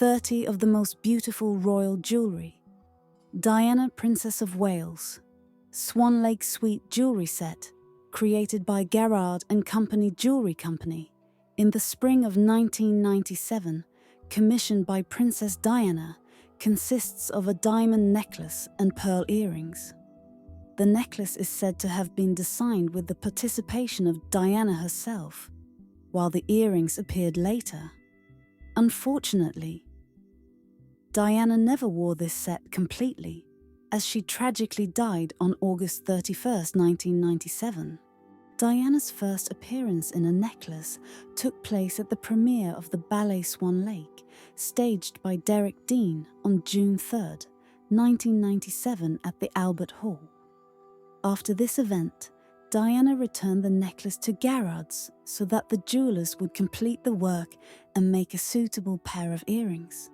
30 of the most beautiful royal jewellery. Diana, Princess of Wales. Swan Lake Suite jewellery set, created by Garrard and Company Jewellery Company in the spring of 1997, commissioned by Princess Diana, consists of a diamond necklace and pearl earrings. The necklace is said to have been designed with the participation of Diana herself, while the earrings appeared later. Unfortunately, Diana never wore this set completely, as she tragically died on August 31st, 1997. Diana's first appearance in a necklace took place at the premiere of the ballet Swan Lake, staged by Derek Dean on June 3rd, 1997 at the Albert Hall. After this event, Diana returned the necklace to Garrard's so that the jewelers would complete the work and make a suitable pair of earrings.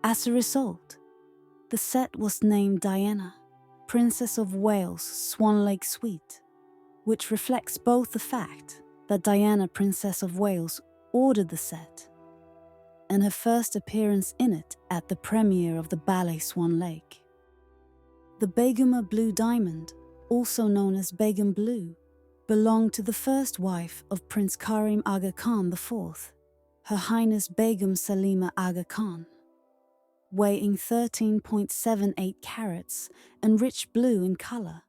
As a result, the set was named Diana, Princess of Wales Swan Lake Suite, which reflects both the fact that Diana, Princess of Wales, ordered the set and her first appearance in it at the premiere of the ballet Swan Lake. The Beguma Blue Diamond, also known as Begum Blue, belonged to the first wife of Prince Karim Aga Khan IV, Her Highness Begum Salima Aga Khan. Weighing 13.78 carats and rich blue in colour.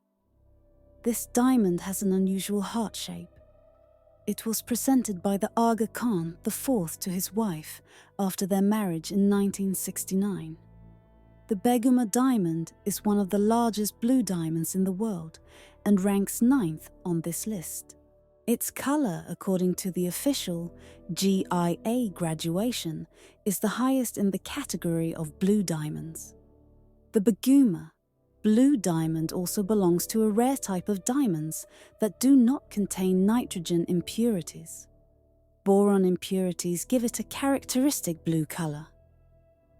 This diamond has an unusual heart shape. It was presented by the Aga Khan IV to his wife after their marriage in 1969. The Beguma diamond is one of the largest blue diamonds in the world and ranks 9th on this list. Its colour, according to the official GIA graduation, is the highest in the category of blue diamonds. The Beguma Blue diamond also belongs to a rare type of diamonds that do not contain nitrogen impurities. Boron impurities give it a characteristic blue colour.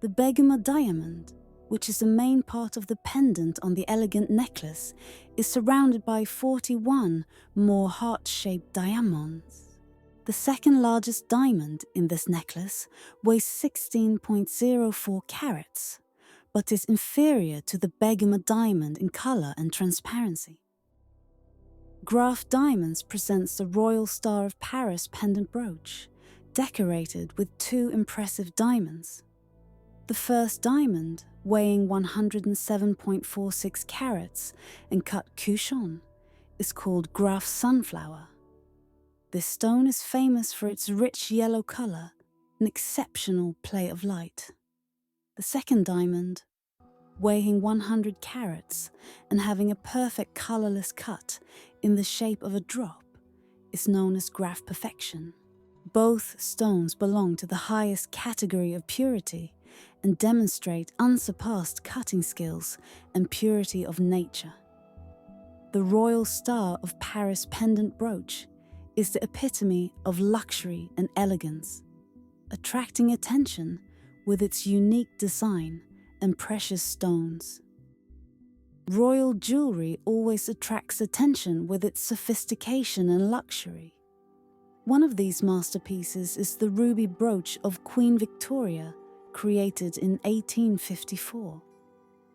The Beguma diamond, which is the main part of the pendant on the elegant necklace, is surrounded by 41 more heart-shaped diamonds. The second largest diamond in this necklace weighs 16.04 carats, but is inferior to the Beguma diamond in colour and transparency. Graf Diamonds presents the Royal Star of Paris pendant brooch, decorated with 2 impressive diamonds. The first diamond, weighing 107.46 carats and cut couchon, is called Graf Sunflower. This stone is famous for its rich yellow colour and exceptional play of light. The second diamond, weighing 100 carats and having a perfect colourless cut in the shape of a drop, is known as Graf Perfection. Both stones belong to the highest category of purity and demonstrate unsurpassed cutting skills and purity of nature. The Royal Star of Paris pendant brooch is the epitome of luxury and elegance, attracting attention with its unique design and precious stones. Royal jewellery always attracts attention with its sophistication and luxury. One of these masterpieces is the ruby brooch of Queen Victoria, created in 1854.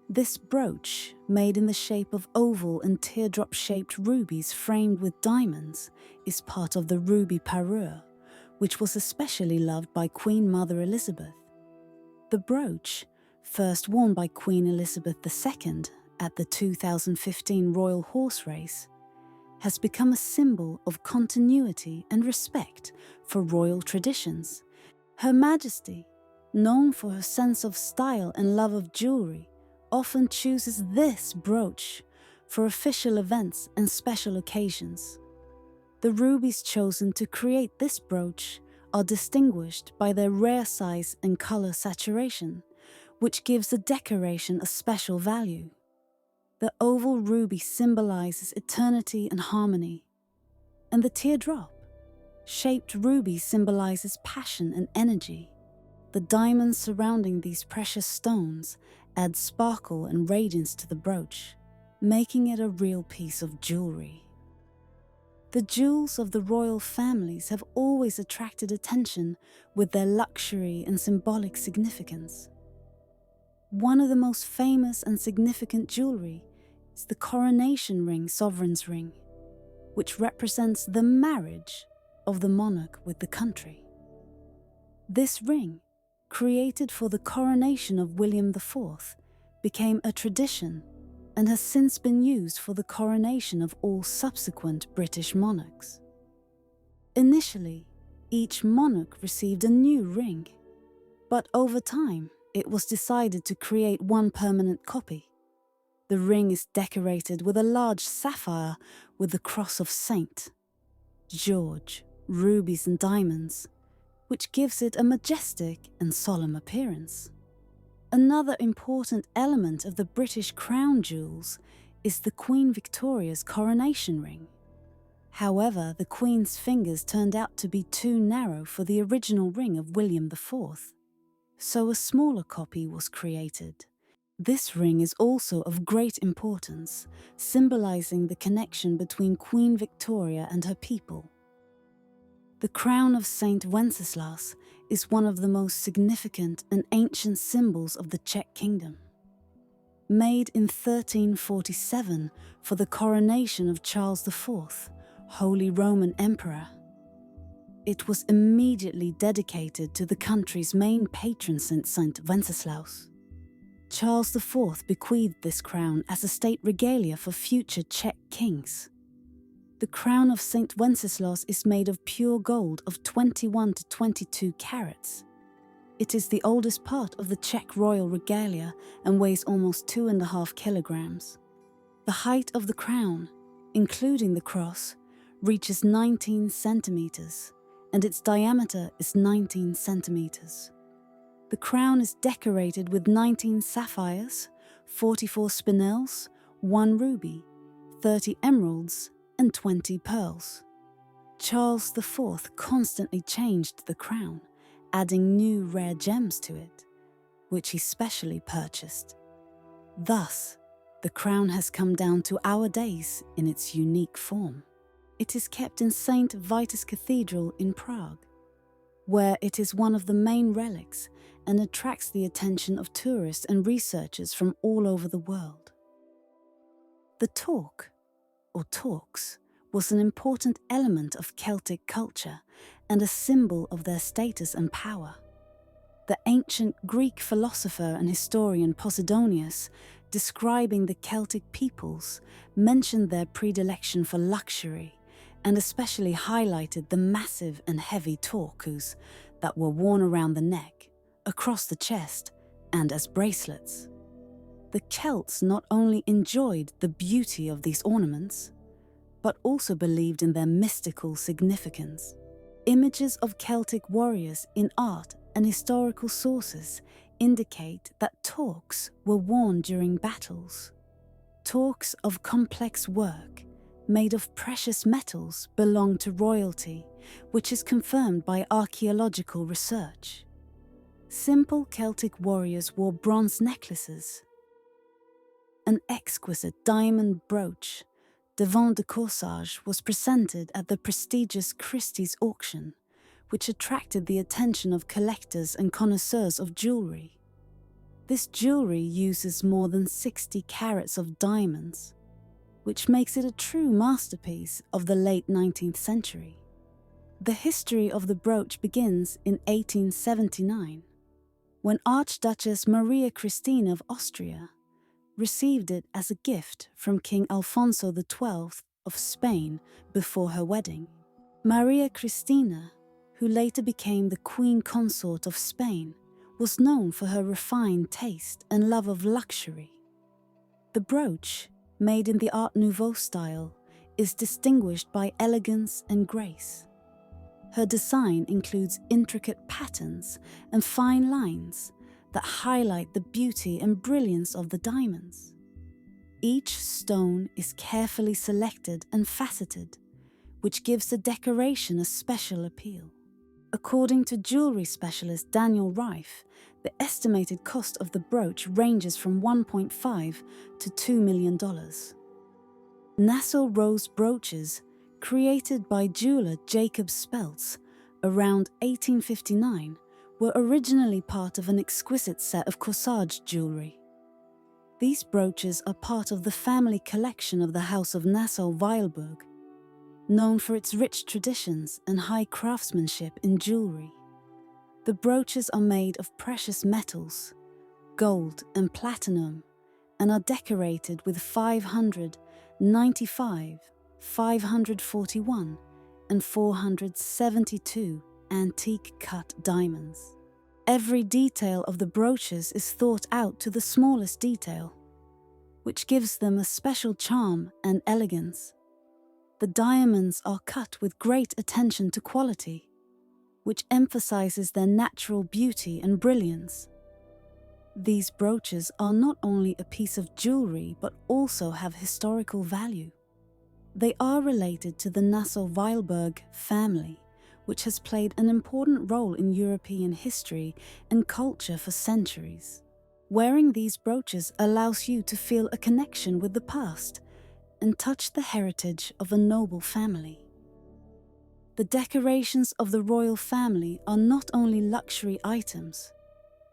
This brooch, made in the shape of oval and teardrop-shaped rubies framed with diamonds, is part of the ruby parure, which was especially loved by Queen Mother Elizabeth. The brooch, first worn by Queen Elizabeth II at the 2015 Royal Horse Race, has become a symbol of continuity and respect for royal traditions. Her Majesty, known for her sense of style and love of jewellery, often chooses this brooch for official events and special occasions. The rubies chosen to create this brooch are distinguished by their rare size and colour saturation, which gives the decoration a special value. The oval ruby symbolises eternity and harmony, and the teardrop-shaped ruby symbolises passion and energy. The diamonds surrounding these precious stones add sparkle and radiance to the brooch, making it a real piece of jewellery. The jewels of the royal families have always attracted attention with their luxury and symbolic significance. One of the most famous and significant jewellery is the coronation ring, sovereign's ring, which represents the marriage of the monarch with the country. This ring, created for the coronation of William IV, became a tradition and has since been used for the coronation of all subsequent British monarchs. Initially, each monarch received a new ring, but over time it was decided to create one permanent copy. The ring is decorated with a large sapphire with the cross of Saint George, rubies and diamonds, which gives it a majestic and solemn appearance. Another important element of the British crown jewels is the Queen Victoria's coronation ring. However, the Queen's fingers turned out to be too narrow for the original ring of William IV, so a smaller copy was created. This ring is also of great importance, symbolizing the connection between Queen Victoria and her people. The crown of Saint Wenceslas is one of the most significant and ancient symbols of the Czech kingdom. Made in 1347 for the coronation of Charles IV, Holy Roman Emperor, it was immediately dedicated to the country's main patron saint, Saint Wenceslaus. Charles IV bequeathed this crown as a state regalia for future Czech kings. The crown of Saint Wenceslas is made of pure gold of 21 to 22 carats. It is the oldest part of the Czech royal regalia and weighs almost 2.5 kilograms. The height of the crown, including the cross, reaches 19 centimeters, and its diameter is 19 centimeters. The crown is decorated with 19 sapphires, 44 spinels, 1 ruby, 30 emeralds, and 20 pearls. Charles IV constantly changed the crown, adding new rare gems to it, which he specially purchased. Thus, the crown has come down to our days in its unique form. It is kept in St. Vitus Cathedral in Prague, where it is one of the main relics and attracts the attention of tourists and researchers from all over the world. The torque, or torques, was an important element of Celtic culture and a symbol of their status and power. The ancient Greek philosopher and historian Posidonius, describing the Celtic peoples, mentioned their predilection for luxury and especially highlighted the massive and heavy torques that were worn around the neck, across the chest, and as bracelets. The Celts not only enjoyed the beauty of these ornaments, but also believed in their mystical significance. Images of Celtic warriors in art and historical sources indicate that torques were worn during battles. Torques of complex work, made of precious metals, belong to royalty, which is confirmed by archaeological research. Simple Celtic warriors wore bronze necklaces. An exquisite diamond brooch, Devon de corsage, was presented at the prestigious Christie's auction, which attracted the attention of collectors and connoisseurs of jewellery. This jewellery uses more than 60 carats of diamonds, which makes it a true masterpiece of the late 19th century. The history of the brooch begins in 1879, when Archduchess Maria Christina of Austria received it as a gift from King Alfonso XII of Spain before her wedding. Maria Christina, who later became the Queen Consort of Spain, was known for her refined taste and love of luxury. The brooch, made in the Art Nouveau style, is distinguished by elegance and grace. Her design includes intricate patterns and fine lines that highlight the beauty and brilliance of the diamonds. Each stone is carefully selected and faceted, which gives the decoration a special appeal. According to jewellery specialist Daniel Reif, the estimated cost of the brooch ranges from $1.5 to $2 million. Nassau rose brooches created by jeweller Jacob Speltz around 1859, were originally part of an exquisite set of corsage jewellery. These brooches are part of the family collection of the House of Nassau-Weilburg, known for its rich traditions and high craftsmanship in jewellery. The brooches are made of precious metals, gold and platinum, and are decorated with 595, 541, and 472 antique cut diamonds. Every detail of the brooches is thought out to the smallest detail, which gives them a special charm and elegance. The diamonds are cut with great attention to quality, which emphasizes their natural beauty and brilliance. These brooches are not only a piece of jewelry but also have historical value. They are related to the Nassau-Weilburg family, which has played an important role in European history and culture for centuries. Wearing these brooches allows you to feel a connection with the past and touch the heritage of a noble family. The decorations of the royal family are not only luxury items,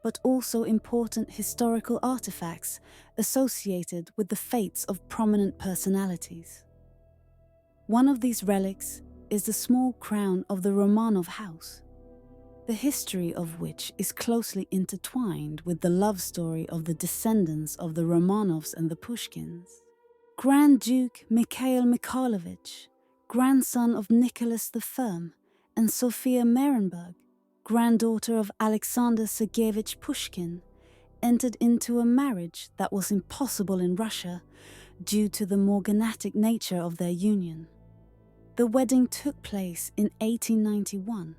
but also important historical artifacts associated with the fates of prominent personalities. One of these relics is the small crown of the Romanov house, the history of which is closely intertwined with the love story of the descendants of the Romanovs and the Pushkins. Grand Duke Mikhail Mikhailovich, grandson of Nicholas the Firm, and Sophia Merenberg, granddaughter of Alexander Sergeyevich Pushkin, entered into a marriage that was impossible in Russia due to the morganatic nature of their union. The wedding took place in 1891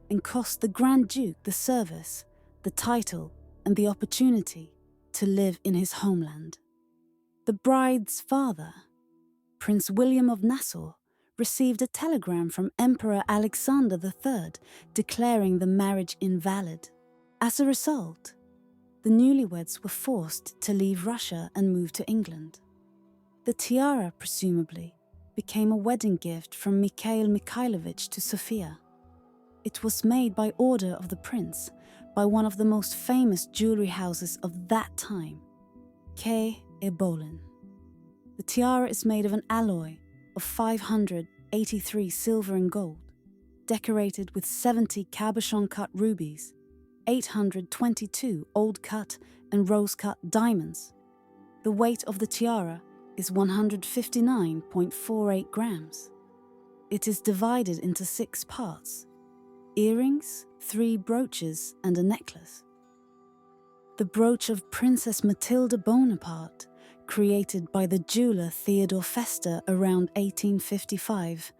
and cost the Grand Duke the service, the title, and the opportunity to live in his homeland. The bride's father, Prince William of Nassau, received a telegram from Emperor Alexander III declaring the marriage invalid. As a result, the newlyweds were forced to leave Russia and move to England. The tiara, presumably, became a wedding gift from Mikhail Mikhailovich to Sophia. It was made by order of the prince by one of the most famous jewelry houses of that time, K. Bolin. The tiara is made of an alloy of 583 silver and gold, decorated with 70 cabochon-cut rubies, 822 old-cut and rose-cut diamonds. The weight of the tiara is 159.48 grams. It is divided into 6 parts: earrings, 3 brooches, and a necklace. The brooch of Princess Matilda Bonaparte, created by the jeweller Theodore Fester around 1855,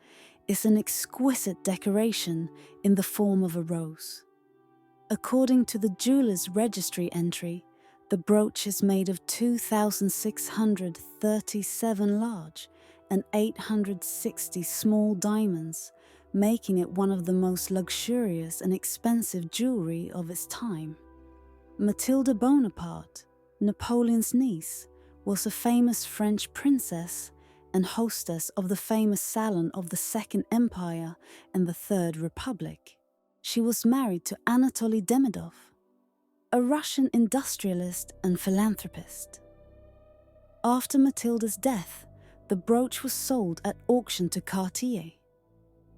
is an exquisite decoration in the form of a rose. According to the jeweller's registry entry, the brooch is made of 2,637 large and 860 small diamonds, making it one of the most luxurious and expensive jewelry of its time. Matilda Bonaparte, Napoleon's niece, was a famous French princess and hostess of the famous salon of the Second Empire and the Third Republic. She was married to Anatoly Demidov, a Russian industrialist and philanthropist. After Matilda's death, the brooch was sold at auction to Cartier,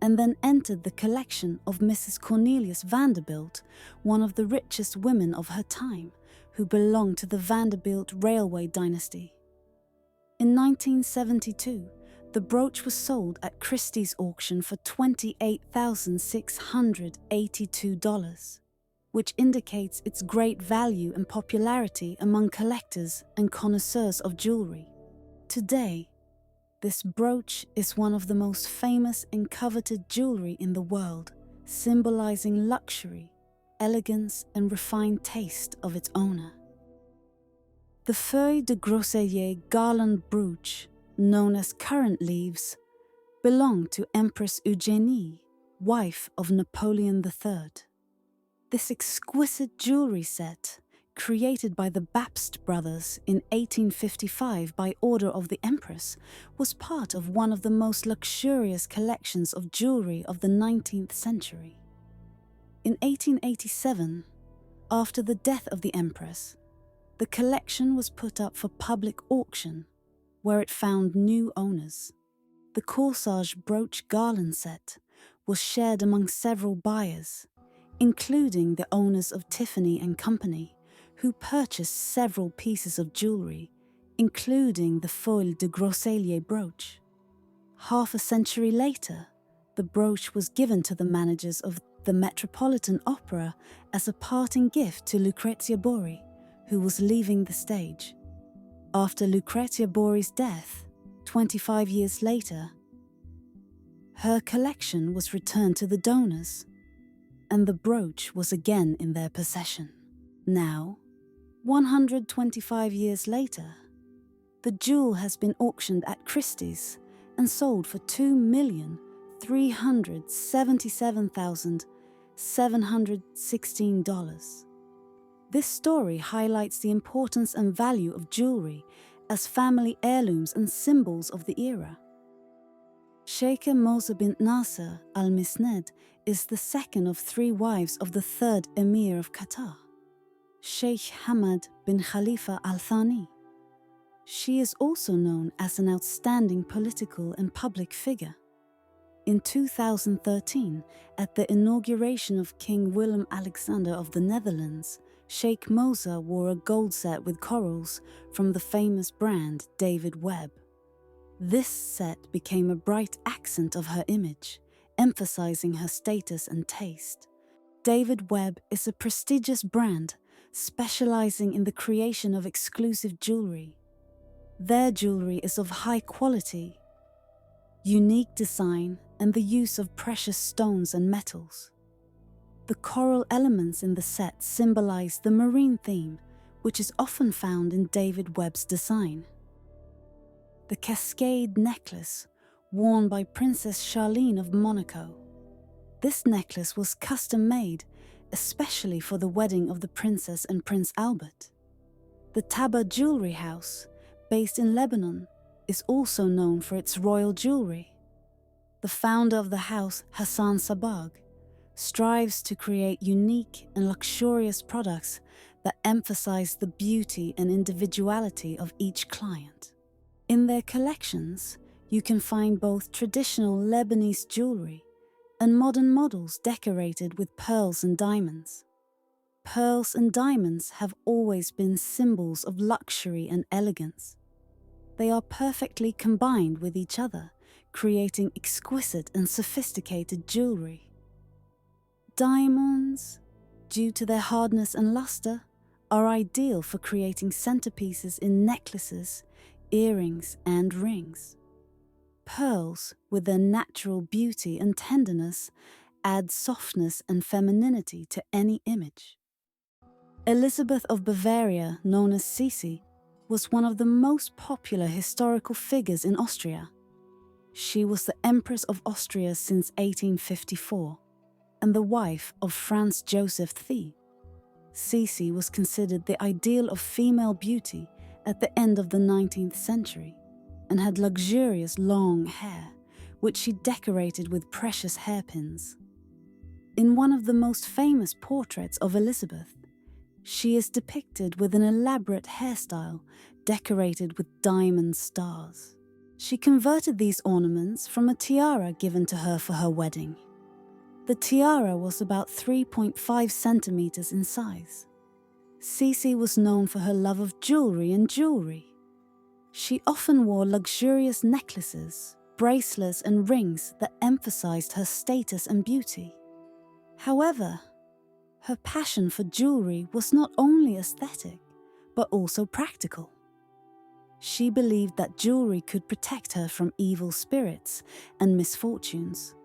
and then entered the collection of Mrs. Cornelius Vanderbilt, one of the richest women of her time, who belonged to the Vanderbilt Railway dynasty. In 1972, the brooch was sold at Christie's auction for $28,682, which indicates its great value and popularity among collectors and connoisseurs of jewelry. Today, this brooch is one of the most famous and coveted jewelry in the world, symbolizing luxury, elegance, and refined taste of its owner. The feuille de groseillier garland brooch, known as currant leaves, belonged to Empress Eugenie, wife of Napoleon III. This exquisite jewelry set, created by the Bapst brothers in 1855 by order of the Empress, was part of one of the most luxurious collections of jewellery of the 19th century. In 1887, after the death of the Empress, the collection was put up for public auction, where it found new owners. The corsage brooch garland set was shared among several buyers, including the owners of Tiffany and Company, who purchased several pieces of jewellery, including the foil de Groseilliers brooch. Half a century later, the brooch was given to the managers of the Metropolitan Opera as a parting gift to Lucrezia Borri, who was leaving the stage. After Lucrezia Borri's death, 25 years later, her collection was returned to the donors, and the brooch was again in their possession. Now, 125 years later, the jewel has been auctioned at Christie's and sold for $2,377,716. This story highlights the importance and value of jewellery as family heirlooms and symbols of the era. Sheikha Moza bint Nasser al-Misned is the second of 3 wives of the 3rd Emir of Qatar, Sheikh Hamad bin Khalifa Al Thani. She is also known as an outstanding political and public figure. In 2013, at the inauguration of King Willem-Alexander of the Netherlands, Sheikh Moza wore a gold set with corals from the famous brand David Webb. This set became a bright accent of her image, emphasizing her status and taste. David Webb is a prestigious brand specializing in the creation of exclusive jewelry. Their jewelry is of high quality, unique design, and the use of precious stones and metals. The coral elements in the set symbolize the marine theme, which is often found in David Webb's design. The cascade necklace, worn by Princess Charlene of Monaco. This necklace was custom-made, especially for the wedding of the Princess and Prince Albert. The Taba Jewelry House, based in Lebanon, is also known for its royal jewelry. The founder of the house, Hassan Sabag, strives to create unique and luxurious products that emphasize the beauty and individuality of each client. In their collections, you can find both traditional Lebanese jewelry and modern models decorated with pearls and diamonds. Pearls and diamonds have always been symbols of luxury and elegance. They are perfectly combined with each other, creating exquisite and sophisticated jewelry. Diamonds, due to their hardness and luster, are ideal for creating centerpieces in necklaces, earrings, and rings. Pearls, with their natural beauty and tenderness, add softness and femininity to any image. Elizabeth of Bavaria, known as Sisi, was one of the most popular historical figures in Austria. She was the Empress of Austria since 1854 and the wife of Franz Joseph II. Sisi was considered the ideal of female beauty at the end of the 19th century and had luxurious long hair, which she decorated with precious hairpins. In one of the most famous portraits of Elizabeth, she is depicted with an elaborate hairstyle decorated with diamond stars. She converted these ornaments from a tiara given to her for her wedding. The tiara was about 3.5 centimeters in size. Sisi was known for her love of jewelry and jewelry. She often wore luxurious necklaces, bracelets, and rings that emphasized her status and beauty. However, her passion for jewelry was not only aesthetic, but also practical. She believed that jewelry could protect her from evil spirits and misfortunes.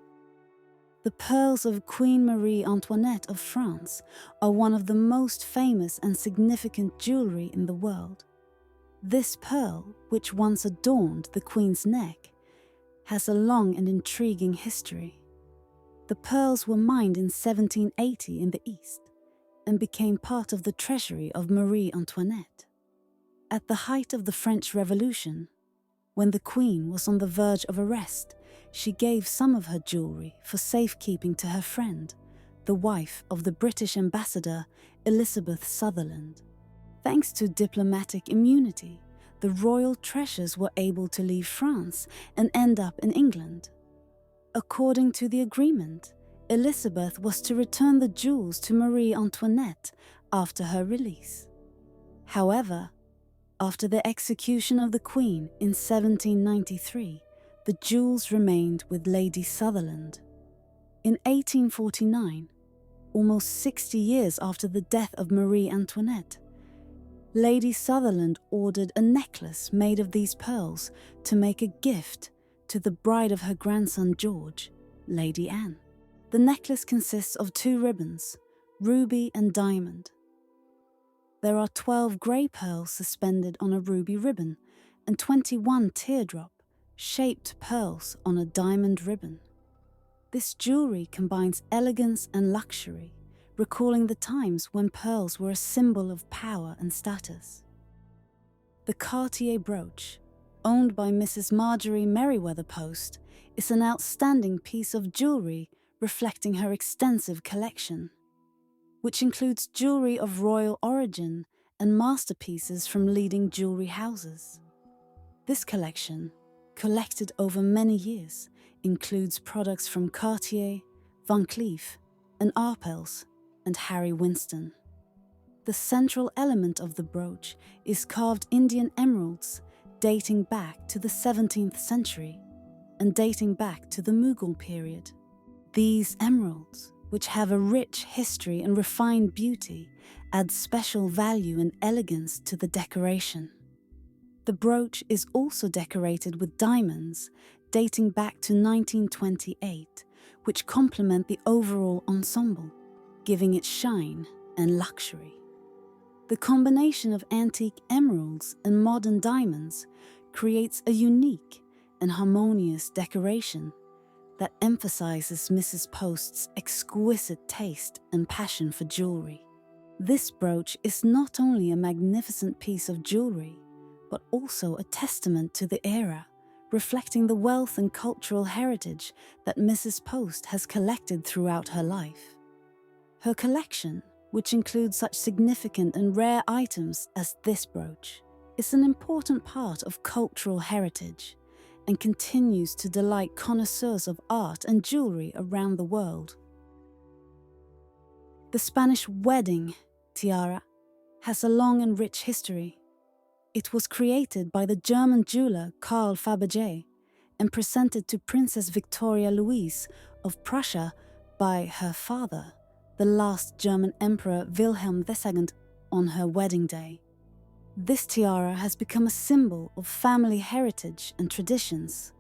The pearls of Queen Marie Antoinette of France are one of the most famous and significant jewelry in the world. This pearl, which once adorned the Queen's neck, has a long and intriguing history. The pearls were mined in 1780 in the East, and became part of the treasury of Marie Antoinette. At the height of the French Revolution, when the Queen was on the verge of arrest, she gave some of her jewellery for safekeeping to her friend, the wife of the British ambassador Elizabeth Sutherland. Thanks to diplomatic immunity, the royal treasures were able to leave France and end up in England. According to the agreement, Elizabeth was to return the jewels to Marie Antoinette after her release. However, after the execution of the Queen in 1793, the jewels remained with Lady Sutherland. In 1849, almost 60 years after the death of Marie Antoinette, Lady Sutherland ordered a necklace made of these pearls to make a gift to the bride of her grandson George, Lady Anne. The necklace consists of 2 ribbons, ruby and diamond. There are 12 grey pearls suspended on a ruby ribbon and 21 teardrop-shaped pearls on a diamond ribbon. This jewellery combines elegance and luxury, recalling the times when pearls were a symbol of power and status. The Cartier brooch, owned by Mrs. Marjorie Merriweather Post, is an outstanding piece of jewellery reflecting her extensive collection, which includes jewellery of royal origin and masterpieces from leading jewellery houses. This collection, collected over many years, includes products from Cartier, Van Cleef, and Arpels, and Harry Winston. The central element of the brooch is carved Indian emeralds dating back to the 17th century and dating back to the Mughal period. These emeralds, which have a rich history and refined beauty, add special value and elegance to the decoration. The brooch is also decorated with diamonds dating back to 1928, which complement the overall ensemble, giving it shine and luxury. The combination of antique emeralds and modern diamonds creates a unique and harmonious decoration that emphasizes Mrs. Post's exquisite taste and passion for jewellery. This brooch is not only a magnificent piece of jewellery, but also a testament to the era, reflecting the wealth and cultural heritage that Mrs. Post has collected throughout her life. Her collection, which includes such significant and rare items as this brooch, is an important part of cultural heritage and continues to delight connoisseurs of art and jewellery around the world. The Spanish wedding tiara has a long and rich history. It was created by the German jeweller Carl Fabergé and presented to Princess Victoria Louise of Prussia by her father, the last German Emperor Wilhelm II, on her wedding day. This tiara has become a symbol of family heritage and traditions,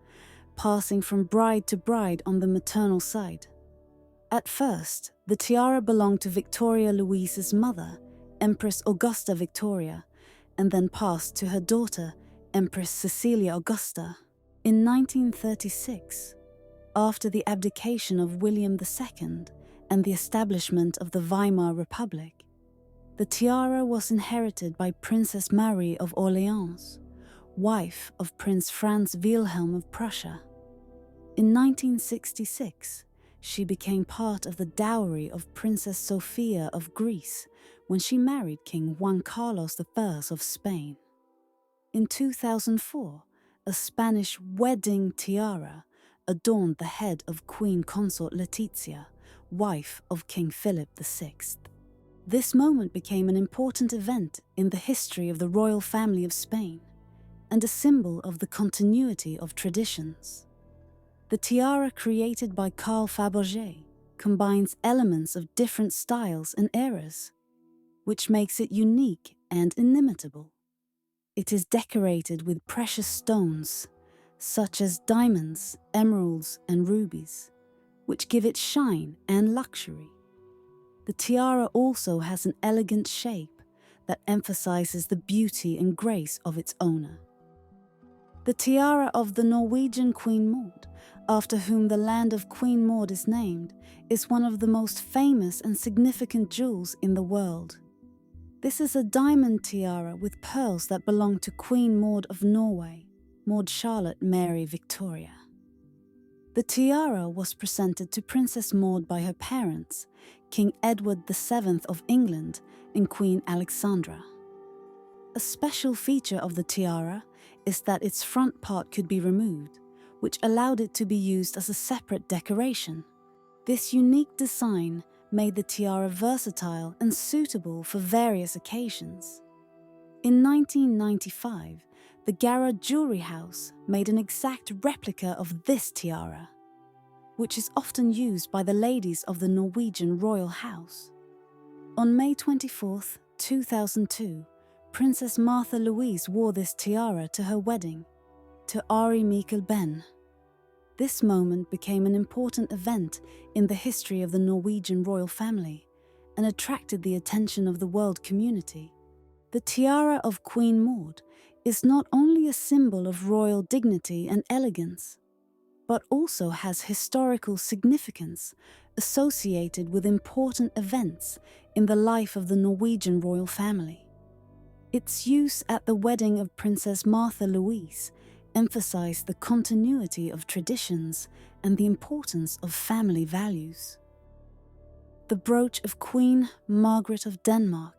passing from bride to bride on the maternal side. At first, the tiara belonged to Victoria Louise's mother, Empress Augusta Victoria, and then passed to her daughter, Empress Cecilia Augusta. In 1936, after the abdication of William II and the establishment of the Weimar Republic, the tiara was inherited by Princess Marie of Orleans, wife of Prince Franz Wilhelm of Prussia. In 1966, she became part of the dowry of Princess Sofia of Greece when she married King Juan Carlos I of Spain. In 2004, a Spanish wedding tiara adorned the head of Queen Consort Letizia, wife of King Philip VI. This moment became an important event in the history of the royal family of Spain and a symbol of the continuity of traditions. The tiara created by Carl Fabergé combines elements of different styles and eras, which makes it unique and inimitable. It is decorated with precious stones, such as diamonds, emeralds, and rubies, which give it shine and luxury. The tiara also has an elegant shape that emphasizes the beauty and grace of its owner. The tiara of the Norwegian Queen Maud, after whom the land of Queen Maud is named, is one of the most famous and significant jewels in the world. This is a diamond tiara with pearls that belong to Queen Maud of Norway, Maud Charlotte Mary Victoria. The tiara was presented to Princess Maud by her parents, King Edward VII of England and Queen Alexandra. A special feature of the tiara is that its front part could be removed, which allowed it to be used as a separate decoration. This unique design made the tiara versatile and suitable for various occasions. In 1995, the Garrard Jewelry House made an exact replica of this tiara, which is often used by the ladies of the Norwegian royal house. On May 24, 2002, Princess Martha Louise wore this tiara to her wedding, to Ari Mikkel Ben. This moment became an important event in the history of the Norwegian royal family and attracted the attention of the world community. The tiara of Queen Maud is not only a symbol of royal dignity and elegance, but also has historical significance associated with important events in the life of the Norwegian royal family. Its use at the wedding of Princess Martha Louise emphasized the continuity of traditions and the importance of family values. The brooch of Queen Margaret of Denmark,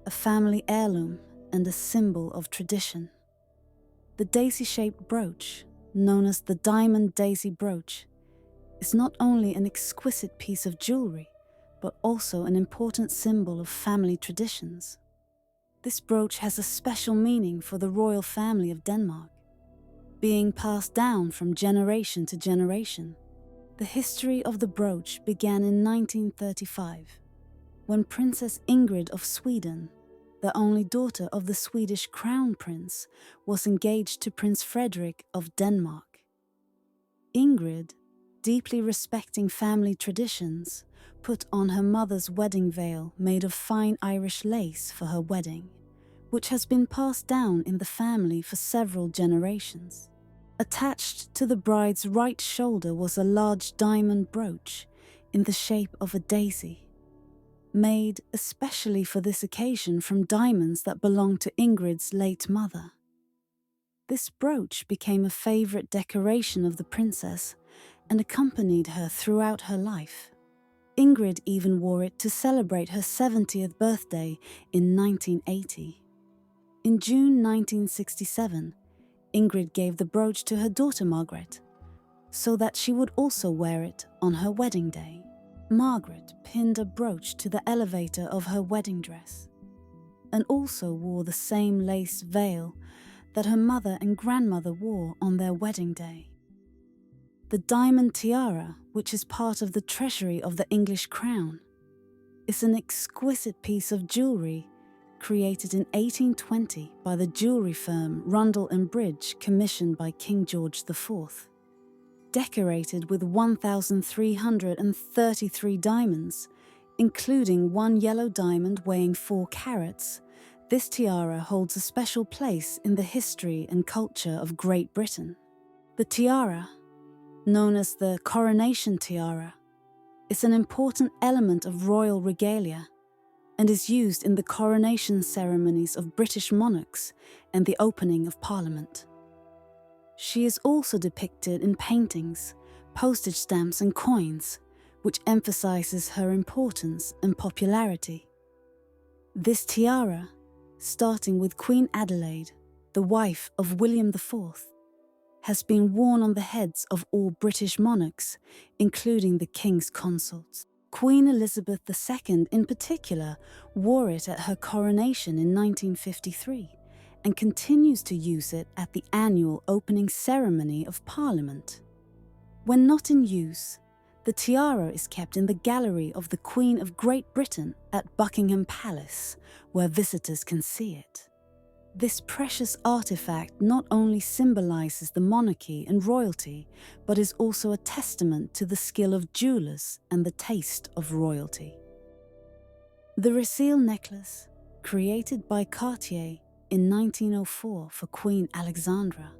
a family heirloom and a symbol of tradition. The daisy-shaped brooch, known as the diamond daisy brooch, is not only an exquisite piece of jewelry, but also an important symbol of family traditions. This brooch has a special meaning for the royal family of Denmark, being passed down from generation to generation. The history of the brooch began in 1935, when Princess Ingrid of Sweden, the only daughter of the Swedish crown prince, was engaged to Prince Frederick of Denmark. Ingrid, deeply respecting family traditions, put on her mother's wedding veil made of fine Irish lace for her wedding, which has been passed down in the family for several generations. Attached to the bride's right shoulder was a large diamond brooch in the shape of a daisy, made especially for this occasion from diamonds that belonged to Ingrid's late mother. This brooch became a favorite decoration of the princess and accompanied her throughout her life. Ingrid even wore it to celebrate her 70th birthday in 1980. In June 1967, Ingrid gave the brooch to her daughter Margaret, so that she would also wear it on her wedding day. Margaret pinned a brooch to the elevator of her wedding dress, and also wore the same lace veil that her mother and grandmother wore on their wedding day. The diamond tiara, which is part of the treasury of the English crown, is an exquisite piece of jewellery created in 1820 by the jewellery firm Rundell and Bridge, commissioned by King George IV. Decorated with 1,333 diamonds, including one yellow diamond weighing 4 carats, this tiara holds a special place in the history and culture of Great Britain. The tiara, known as the coronation tiara, is an important element of royal regalia and is used in the coronation ceremonies of British monarchs and the opening of Parliament. She is also depicted in paintings, postage stamps and coins, which emphasizes her importance and popularity. This tiara, starting with Queen Adelaide, the wife of William IV, has been worn on the heads of all British monarchs, including the King's consorts. Queen Elizabeth II in particular wore it at her coronation in 1953 and continues to use it at the annual opening ceremony of Parliament. When not in use, the tiara is kept in the gallery of the Queen of Great Britain at Buckingham Palace, where visitors can see it. This precious artifact not only symbolizes the monarchy and royalty, but is also a testament to the skill of jewelers and the taste of royalty. The rill necklace, created by Cartier in 1904 for Queen Alexandra,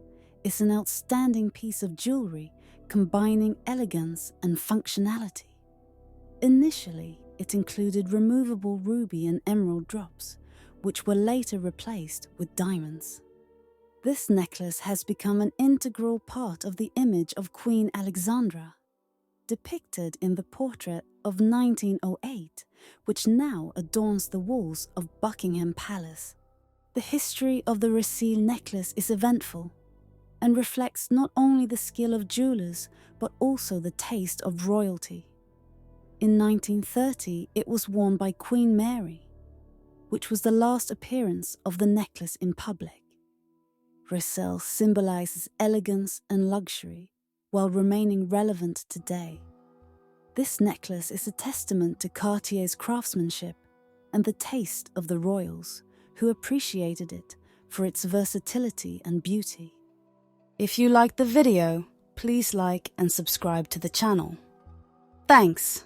is an outstanding piece of jewellery combining elegance and functionality. Initially, it included removable ruby and emerald drops, which were later replaced with diamonds. This necklace has become an integral part of the image of Queen Alexandra, depicted in the portrait of 1908, which now adorns the walls of Buckingham Palace. The history of the Rill necklace is eventful and reflects not only the skill of jewelers but also the taste of royalty. In 1930, it was worn by Queen Mary, which was the last appearance of the necklace in public. Rill symbolizes elegance and luxury while remaining relevant today. This necklace is a testament to Cartier's craftsmanship and the taste of the royals, who appreciated it for its versatility and beauty. If you liked the video, please like and subscribe to the channel. Thanks!